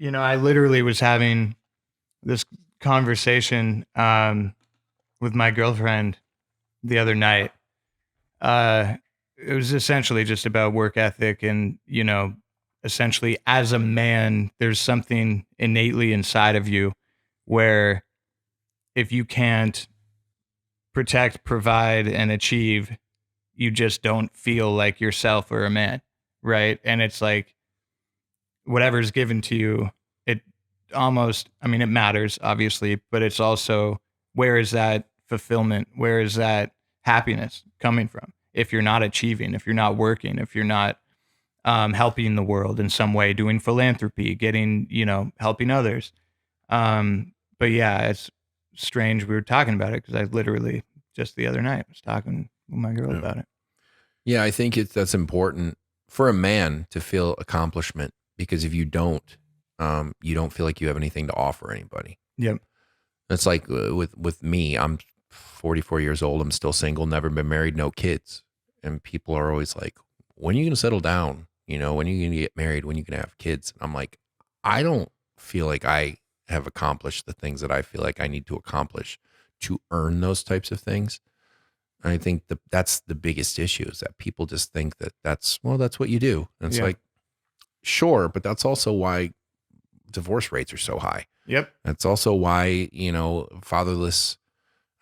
I literally was having this conversation with my girlfriend the other night. Uh, it was essentially just about work ethic and, essentially as a man, there's something innately inside of you where if you can't protect, provide, and achieve, you just don't feel like yourself or a man, right? And it's like whatever's given to you, it almost, I mean, it matters, obviously, but it's also where is that fulfillment? Where is that happiness coming from? If you're not achieving, if you're not working, if you're not helping the world in some way, doing philanthropy, getting, helping others. But yeah, it's strange we were talking about it because I literally just the other night was talking with my girl Yeah. about it. Yeah, I think that's important for a man to feel accomplishment because if you don't feel like you have anything to offer anybody. Yep. It's like with me, I'm 44 years old. I'm still single, never been married, no kids. And people are always like, when are you going to settle down? When are you going to get married? When are you going to have kids? And I'm like, I don't feel like I have accomplished the things that I feel like I need to accomplish to earn those types of things. And I think that's the biggest issue is that people just think that that's what you do. And it's Yeah. like, sure, but that's also why divorce rates are so high. Yep. That's also why, fatherless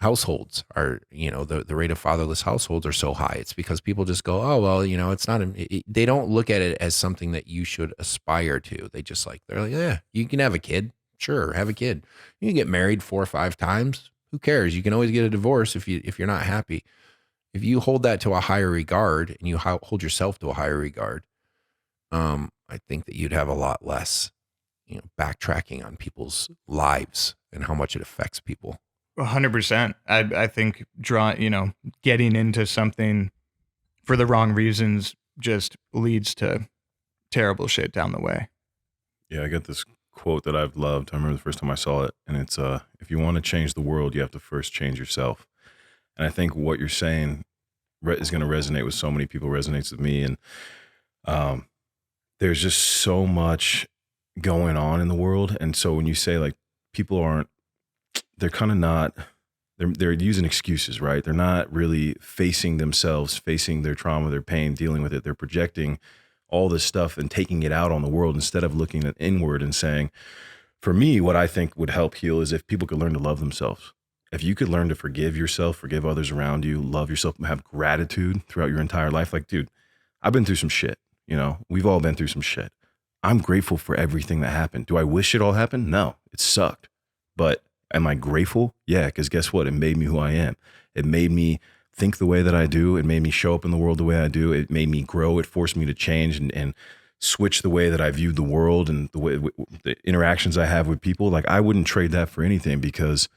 households are, the rate of fatherless households are so high. It's because people just go, oh, well, it's not, they don't look at it as something that you should aspire to. They're like, yeah, you can have a kid. Sure. Have a kid. You can get married 4 or 5 times. Who cares? You can always get a divorce if you're not happy. If you hold that to a higher regard and you hold yourself to a higher regard, I think that you'd have a lot less, backtracking on people's lives and how much it affects people. 100%. I think getting into something for the wrong reasons just leads to terrible shit down the way. Yeah, I got this quote that I've loved. I remember the first time I saw it, and it's if you want to change the world, you have to first change yourself. And I think what you're saying is going to resonate with so many people, resonates with me. And um, there's just so much going on in the world. And so when you say like people aren't, they're kind of not, they're using excuses, right? They're not really facing themselves, facing their trauma, their pain, dealing with it. They're projecting all this stuff and taking it out on the world instead of looking at inward and saying, for me, what I think would help heal is if people could learn to love themselves. If you could learn to forgive yourself, forgive others around you, love yourself, have gratitude throughout your entire life. Like, dude, I've been through some shit. We've all been through some shit. I'm grateful for everything that happened. Do I wish it all happened? No, it sucked. But am I grateful? Yeah, because guess what? It made me who I am. It made me think the way that I do. It made me show up in the world the way I do. It made me grow. It forced me to change and switch the way that I viewed the world and the interactions I have with people. Like I wouldn't trade that for anything because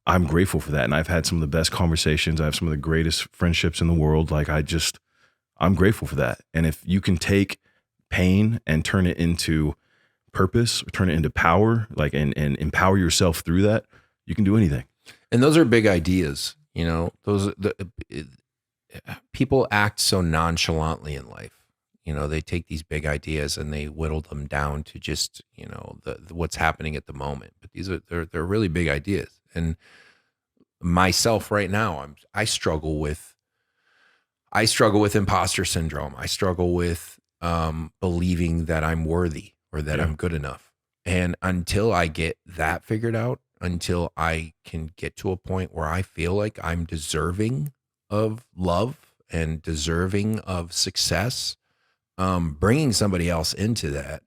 I'm grateful for that. And I've had some of the best conversations. I have some of the greatest friendships in the world. Like I'm grateful for that. And if you can take pain and turn it into purpose or turn it into power, like, and empower yourself through that, you can do anything. And those are big ideas. People act so nonchalantly in life. They take these big ideas and they whittle them down to just, what's happening at the moment. But they're really big ideas. And myself right now, I struggle with imposter syndrome. I struggle with believing that I'm worthy or that I'm good enough. And until I get that figured out, until I can get to a point where I feel like I'm deserving of love and deserving of success, bringing somebody else into that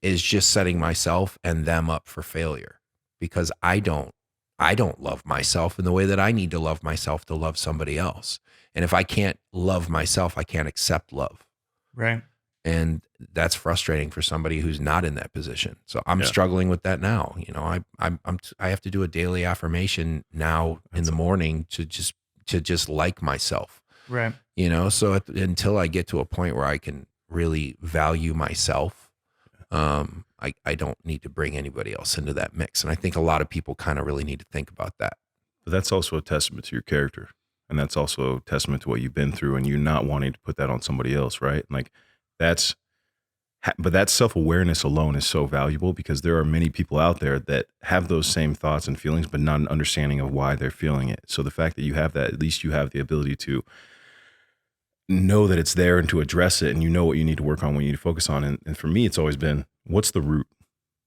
is just setting myself and them up for failure because I don't love myself in the way that I need to love myself to love somebody else. And if I can't love myself, I can't accept love. Right. And that's frustrating for somebody who's not in that position. So I'm Yeah. struggling with that now. I have to do a daily affirmation now in the morning to just like myself. Right. So until I get to a point where I can really value myself, I don't need to bring anybody else into that mix. And I think a lot of people kind of really need to think about that. But that's also a testament to your character. And that's also a testament to what you've been through and you not wanting to put that on somebody else, right? Like that's But that self-awareness alone is so valuable, because there are many people out there that have those same thoughts and feelings, but not an understanding of why they're feeling it. So the fact that you have that, at least you have the ability to know that it's there and to address it, and you know what you need to work on, what you need to focus on. And for me, it's always been, what's the root?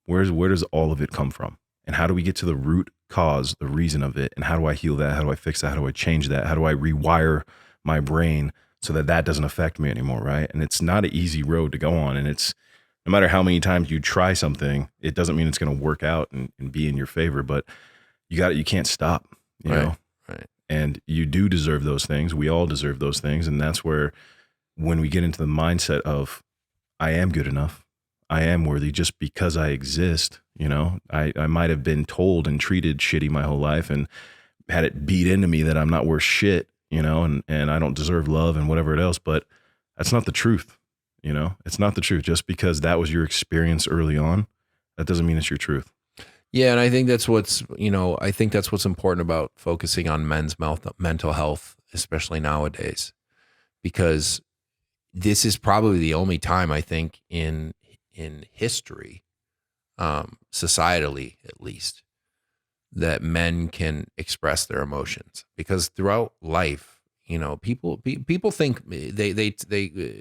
Where does all of it come from? And how do we get to the root cause, the reason of it? And how do I heal that? How do I fix that? How do I change that? How do I rewire my brain so that that doesn't affect me anymore, right? And it's not an easy road to go on. And it's, no matter how many times you try something, it doesn't mean it's going to work out and be in your favor, but you can't stop, you know? Right. And you do deserve those things. We all deserve those things. And that's where, when we get into the mindset of, I am good enough, I am worthy just because I exist, you know, I might have been told and treated shitty my whole life and had it beat into me that I'm not worth shit, you know, and I don't deserve love and whatever else, but that's not the truth. You know, it's not the truth. Just because that was your experience early on, that doesn't mean it's your truth. Yeah. And I think that's what's important about focusing on men's mental health, especially nowadays, because this is probably the only time, I think, in history, societally at least, that men can express their emotions. Because throughout life, you know, people think they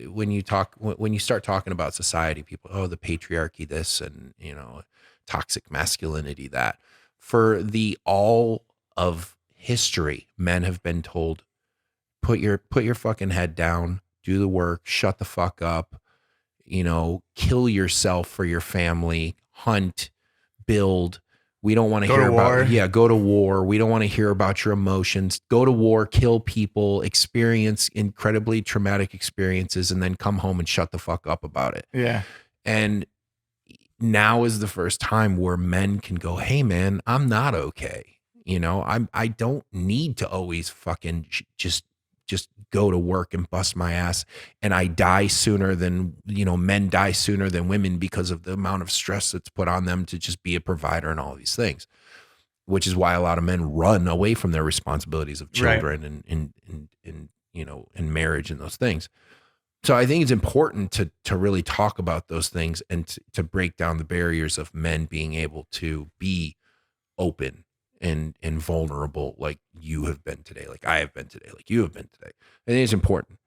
when you start talking about society, people, oh, the patriarchy, this, and, you know, toxic masculinity, that. For all of history, men have been told, put your fucking head down, do the work, shut the fuck up, you know, kill yourself for your family, hunt, build. We don't want to hear about, go to war. We don't want to hear about your emotions. Go to war, kill people, experience incredibly traumatic experiences, and then come home and shut the fuck up about it. Yeah. And now is the first time where men can go, hey man, I'm not okay. You know, I don't need to always fucking just go to work and bust my ass, and I die sooner than, you know, men die sooner than women because of the amount of stress that's put on them to just be a provider and all these things, which is why a lot of men run away from their responsibilities of children, right, and you know, in marriage and those things. So I think it's important to really talk about those things and to break down the barriers of men being able to be open and vulnerable, like you have been today, like I have been today, like you have been today. I think it's important.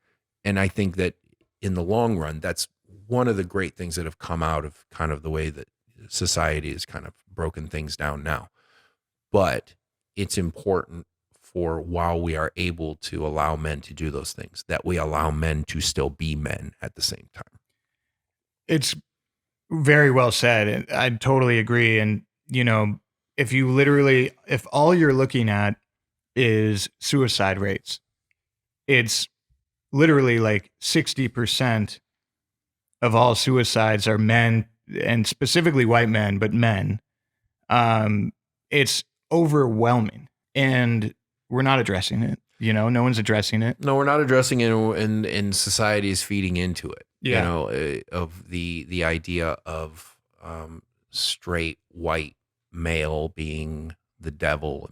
And I think that in the long run, that's one of the great things that have come out of kind of the way that society has kind of broken things down now. But it's important for, while we are able to allow men to do those things, that we allow men to still be men at the same time. It's very well said. And I totally agree. And, you know, if all you're looking at is suicide rates, it's literally like 60% of all suicides are men, and specifically white men, but men. It's overwhelming, and we're not addressing it. You know, no one's addressing it. No, we're not addressing it, and society is feeding into it. Yeah. You know, of the idea of straight white male being the devil,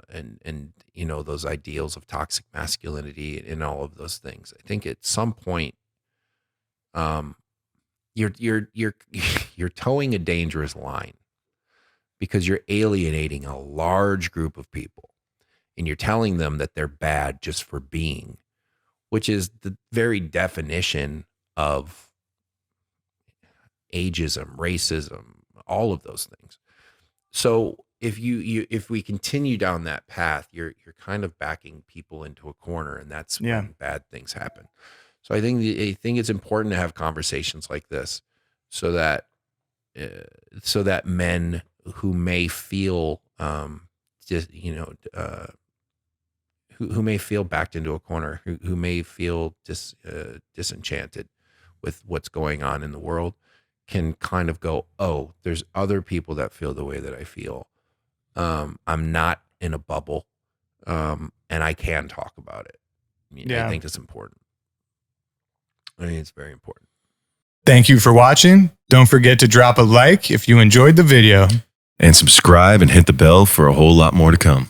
and and you know, those ideals of toxic masculinity and all of those things. I think at some point, you're towing a dangerous line, because you're alienating a large group of people, and you're telling them that they're bad just for being, which is the very definition of ageism, racism, all of those things. So if if we continue down that path, you're kind of backing people into a corner, and that's when bad things happen. So I think it's important to have conversations like this, so that men who may feel just, you know, who may feel backed into a corner, who may feel disenchanted with what's going on in the world, can kind of go, oh, there's other people that feel the way that I feel. I'm not in a bubble, and I can talk about it. I think it's important. I think it's very important. Thank you for watching. Don't forget to drop a like if you enjoyed the video. And subscribe and hit the bell for a whole lot more to come.